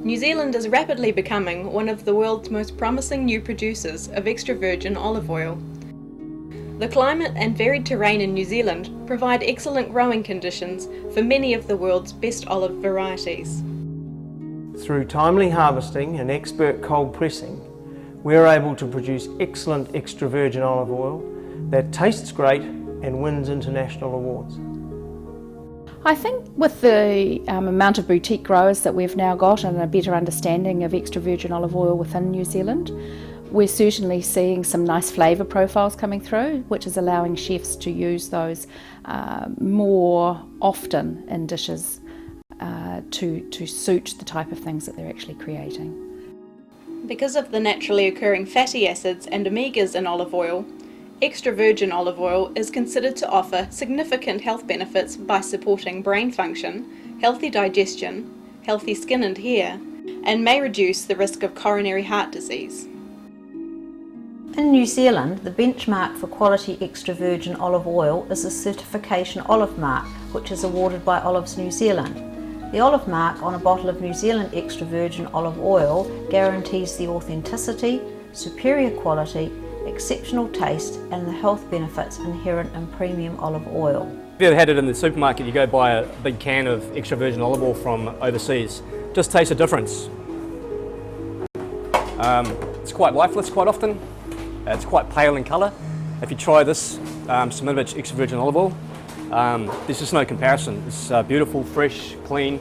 New Zealand is rapidly becoming one of the world's most promising new producers of extra virgin olive oil. The climate and varied terrain in New Zealand provide excellent growing conditions for many of the world's best olive varieties. Through timely harvesting and expert cold pressing, we are able to produce excellent extra virgin olive oil that tastes great and wins international awards. I think with the amount of boutique growers that we've now got and a better understanding of extra virgin olive oil within New Zealand, we're certainly seeing some nice flavour profiles coming through, which is allowing chefs to use those more often in dishes to suit the type of things that they're actually creating. Because of the naturally occurring fatty acids and omegas in olive oil, extra virgin olive oil is considered to offer significant health benefits by supporting brain function, healthy digestion, healthy skin and hair, and may reduce the risk of coronary heart disease. In New Zealand, the benchmark for quality extra virgin olive oil is the Certification Olive Mark, which is awarded by Olives New Zealand. The olive mark on a bottle of New Zealand extra virgin olive oil guarantees the authenticity, superior quality, exceptional taste and the health benefits inherent in premium olive oil. If you ever had it in the supermarket, you go buy a big can of extra virgin olive oil from overseas, just taste the difference. It's quite lifeless quite often, it's quite pale in colour. If you try this Smirnovich extra virgin olive oil, there's just no comparison. It's beautiful, fresh, clean.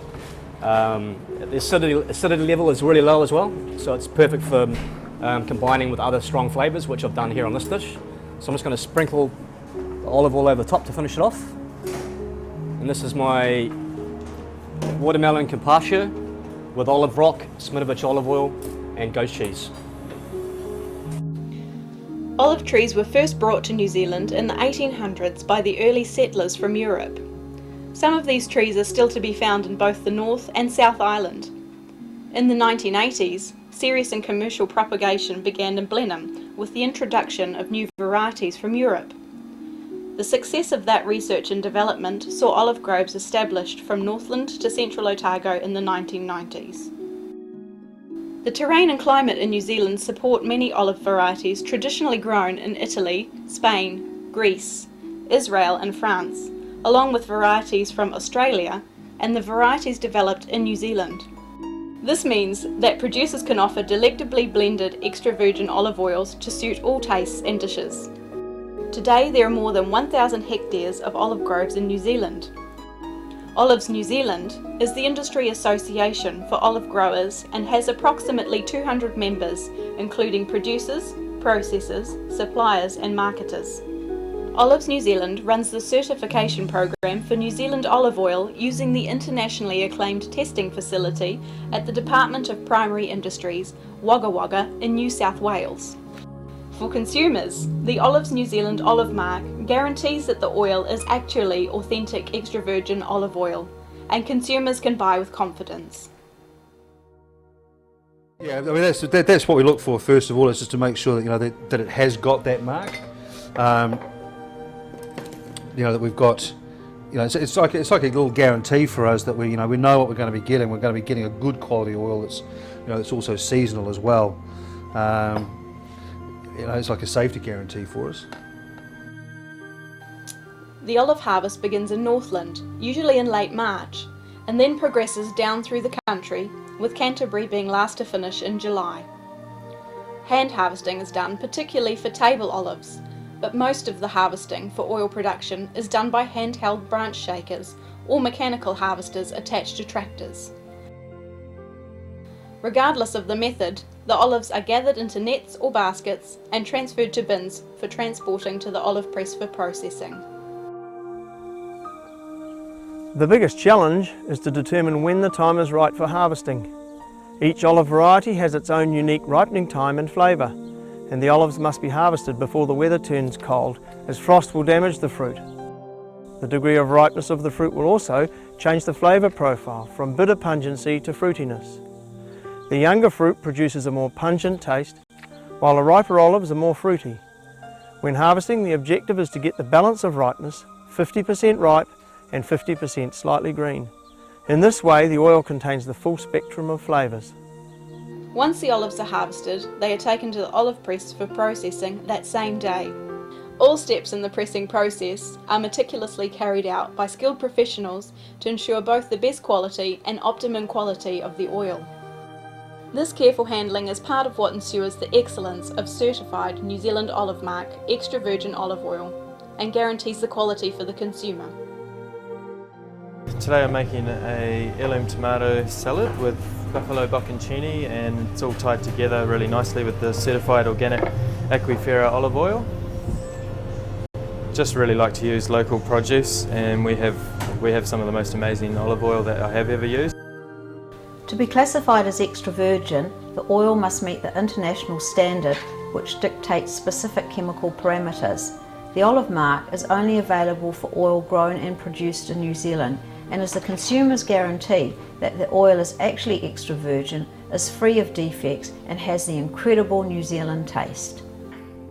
The acidity level is really low as well, so it's perfect for combining with other strong flavours, which I've done here on this dish. So I'm just going to sprinkle the olive oil over the top to finish it off. And this is my watermelon carpaccio with olive rock, Smirnovich olive oil and goat cheese. Olive trees were first brought to New Zealand in the 1800s by the early settlers from Europe. Some of these trees are still to be found in both the North and South Island. In the 1980s, serious and commercial propagation began in Blenheim with the introduction of new varieties from Europe. The success of that research and development saw olive groves established from Northland to central Otago in the 1990s. The terrain and climate in New Zealand support many olive varieties traditionally grown in Italy, Spain, Greece, Israel and France, along with varieties from Australia and the varieties developed in New Zealand. This means that producers can offer delectably blended extra virgin olive oils to suit all tastes and dishes. Today there are more than 1,000 hectares of olive groves in New Zealand. Olives New Zealand is the industry association for olive growers and has approximately 200 members, including producers, processors, suppliers and marketers. Olives New Zealand runs the certification program for New Zealand olive oil using the internationally acclaimed testing facility at the Department of Primary Industries, Wagga Wagga in New South Wales. For consumers, the Olives New Zealand olive mark guarantees that the oil is actually authentic extra virgin olive oil, and consumers can buy with confidence. Yeah, I mean that's what we look for first of all, is just to make sure that that it has got that mark. That we've got, it's like a little guarantee for us that we know what we're going to be getting. We're going to be getting a good quality oil that's, that's also seasonal as well. It's like a safety guarantee for us. The olive harvest begins in Northland, usually in late March, and then progresses down through the country, with Canterbury being last to finish in July. Hand harvesting is done particularly for table olives, but most of the harvesting for oil production is done by handheld branch shakers or mechanical harvesters attached to tractors. Regardless of the method, the olives are gathered into nets or baskets and transferred to bins for transporting to the olive press for processing. The biggest challenge is to determine when the time is right for harvesting. Each olive variety has its own unique ripening time and flavour, and the olives must be harvested before the weather turns cold, as frost will damage the fruit. The degree of ripeness of the fruit will also change the flavour profile from bitter pungency to fruitiness. The younger fruit produces a more pungent taste, while the riper olives are more fruity. When harvesting, the objective is to get the balance of ripeness, 50% ripe and 50% slightly green. In this way, the oil contains the full spectrum of flavours. Once the olives are harvested, they are taken to the olive press for processing that same day. All steps in the pressing process are meticulously carried out by skilled professionals to ensure both the best quality and optimum quality of the oil. This careful handling is part of what ensures the excellence of certified New Zealand olive mark extra virgin olive oil and guarantees the quality for the consumer. Today I'm making a heirloom tomato salad with buffalo bocconcini, and it's all tied together really nicely with the certified organic Aquifera olive oil. Just really like to use local produce, and we have some of the most amazing olive oil that I have ever used. To be classified as extra virgin, the oil must meet the international standard which dictates specific chemical parameters. The olive mark is only available for oil grown and produced in New Zealand, and is the consumer's guarantee that the oil is actually extra virgin, is free of defects and has the incredible New Zealand taste.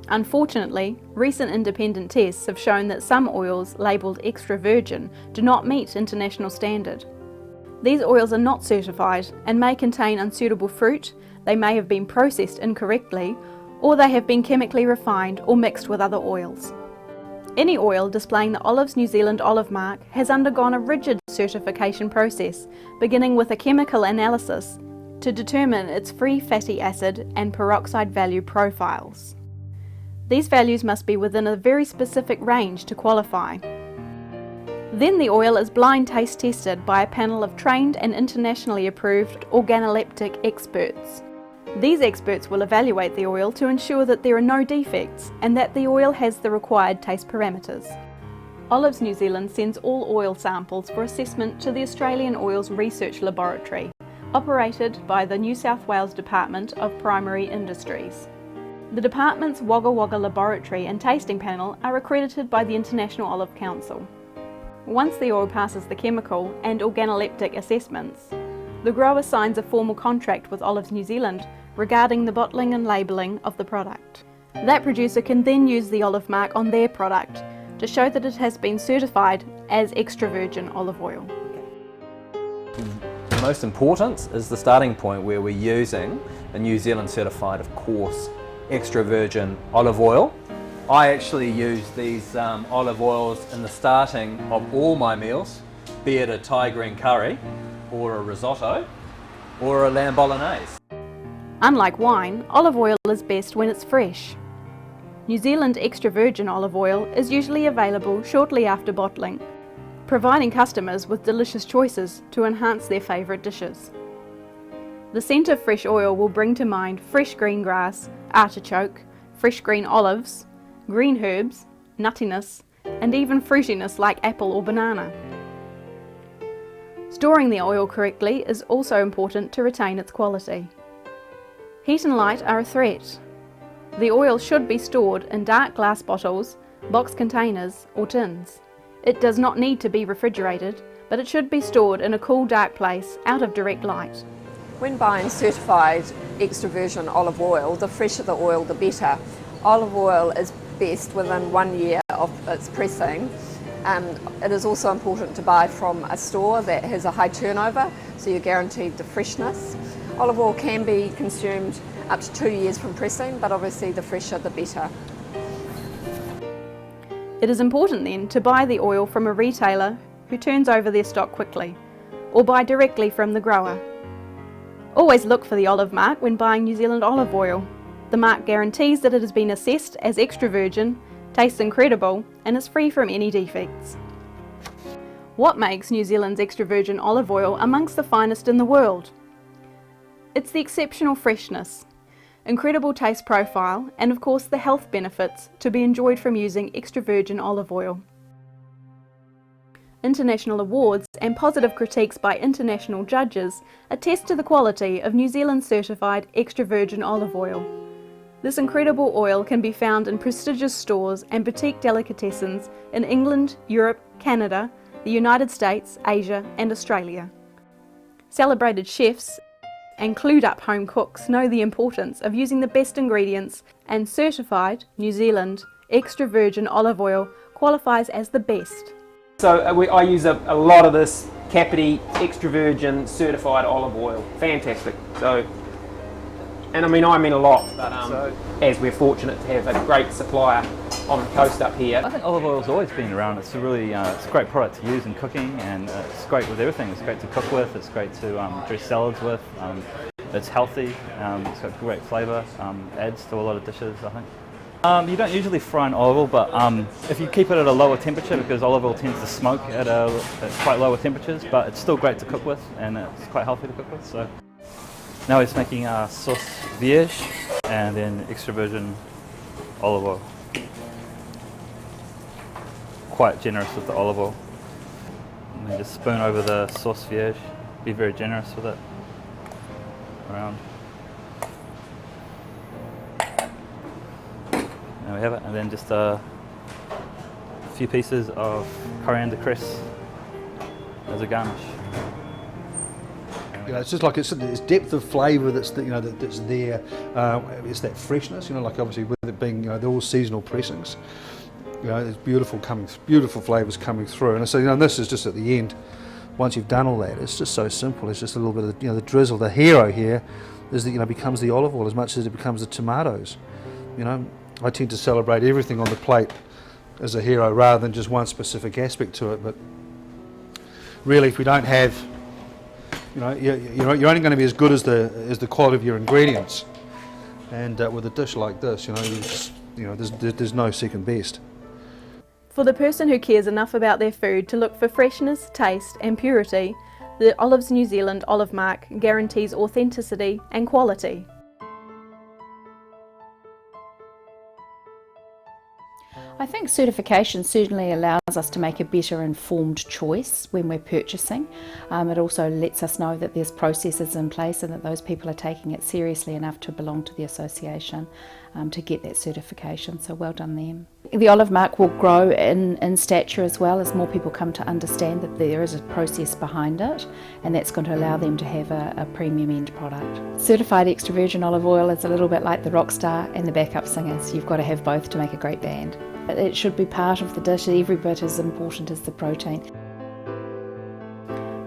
Unfortunately, recent independent tests have shown that some oils labelled extra virgin do not meet international standard. These oils are not certified and may contain unsuitable fruit, they may have been processed incorrectly, or they have been chemically refined or mixed with other oils. Any oil displaying the Olives New Zealand olive mark has undergone a rigid certification process, beginning with a chemical analysis to determine its free fatty acid and peroxide value profiles. These values must be within a very specific range to qualify. Then the oil is blind taste tested by a panel of trained and internationally approved organoleptic experts. These experts will evaluate the oil to ensure that there are no defects and that the oil has the required taste parameters. Olives New Zealand sends all oil samples for assessment to the Australian Oils Research Laboratory, operated by the New South Wales Department of Primary Industries. The department's Wagga Wagga Laboratory and Tasting Panel are accredited by the International Olive Council. Once the oil passes the chemical and organoleptic assessments, the grower signs a formal contract with Olives New Zealand regarding the bottling and labelling of the product. That producer can then use the olive mark on their product to show that it has been certified as extra virgin olive oil. The most important is the starting point where we're using a New Zealand certified, of course, extra virgin olive oil. I actually use these olive oils in the starting of all my meals, be it a Thai green curry, or a risotto, or a lamb bolognese. Unlike wine, olive oil is best when it's fresh. New Zealand extra virgin olive oil is usually available shortly after bottling, providing customers with delicious choices to enhance their favourite dishes. The scent of fresh oil will bring to mind fresh green grass, artichoke, fresh green olives, green herbs, nuttiness, and even fruitiness like apple or banana. Storing the oil correctly is also important to retain its quality. Heat and light are a threat. The oil should be stored in dark glass bottles, box containers or tins. It does not need to be refrigerated, but it should be stored in a cool, dark place out of direct light. When buying certified extra virgin olive oil, the fresher the oil the better. Olive oil is best within 1 year of its pressing. It is also important to buy from a store that has a high turnover, so you're guaranteed the freshness. Olive oil can be consumed up to 2 years from pressing, but obviously the fresher the better. It is important then to buy the oil from a retailer who turns over their stock quickly, or buy directly from the grower. Always look for the olive mark when buying New Zealand olive oil. The mark guarantees that it has been assessed as extra virgin, tastes incredible, and is free from any defects. What makes New Zealand's extra virgin olive oil amongst the finest in the world? It's the exceptional freshness, incredible taste profile, and of course the health benefits to be enjoyed from using extra virgin olive oil. International awards and positive critiques by international judges attest to the quality of New Zealand certified extra virgin olive oil. This incredible oil can be found in prestigious stores and boutique delicatessens in England, Europe, Canada, the United States, Asia and Australia. Celebrated chefs and clued-up home cooks know the importance of using the best ingredients, and certified New Zealand extra virgin olive oil qualifies as the best. So I use a lot of this Capity extra virgin certified olive oil. Fantastic. So, and I mean a lot, but as we're fortunate to have a great supplier on the coast up here. I think olive oil's always been around. It's a really it's a great product to use in cooking, and it's great with everything. It's great to cook with. It's great to dress salads with. It's healthy. It's got great flavour. Adds to a lot of dishes, I think. You don't usually fry an olive oil, but if you keep it at a lower temperature, because olive oil tends to smoke at quite lower temperatures, but it's still great to cook with, and it's quite healthy to cook with. So now he's making sauce vierge and then extra virgin olive oil. Quite generous with the olive oil. And then just spoon over the sauce vierge. Be very generous with it. Around. There we have it, and then just a few pieces of coriander cress as a garnish. You know, it's just like it's depth of flavour that's that's there. It's that freshness. You know, like obviously with it being they're all seasonal pressings. You know, there's beautiful flavours coming through, and so this is just at the end. Once you've done all that, it's just so simple. It's just a little bit of the drizzle. The hero here is that becomes the olive oil as much as it becomes the tomatoes. I tend to celebrate everything on the plate as a hero rather than just one specific aspect to it. But really, if we don't have, you're only going to be as good as the quality of your ingredients. And with a dish like this, there's no second best. For the person who cares enough about their food to look for freshness, taste and purity, the Olives New Zealand olive mark guarantees authenticity and quality. I think certification certainly allows us to make a better informed choice when we're purchasing. It also lets us know that there's processes in place and that those people are taking it seriously enough to belong to the association to get that certification, so well done them. The olive mark will grow in stature as well as more people come to understand that there is a process behind it, and that's going to allow them to have a premium end product. Certified extra virgin olive oil is a little bit like the rock star and the backup singers. You've got to have both to make a great band. It should be part of the dish, every bit as important as the protein.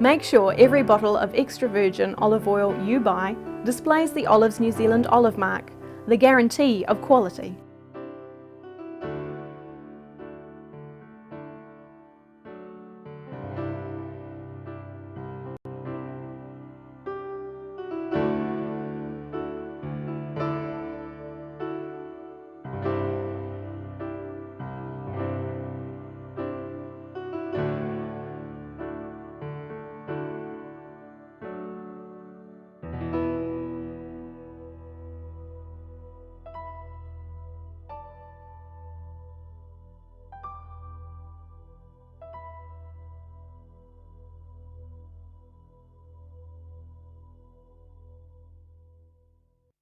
Make sure every bottle of extra virgin olive oil you buy displays the Olives New Zealand olive mark, the guarantee of quality.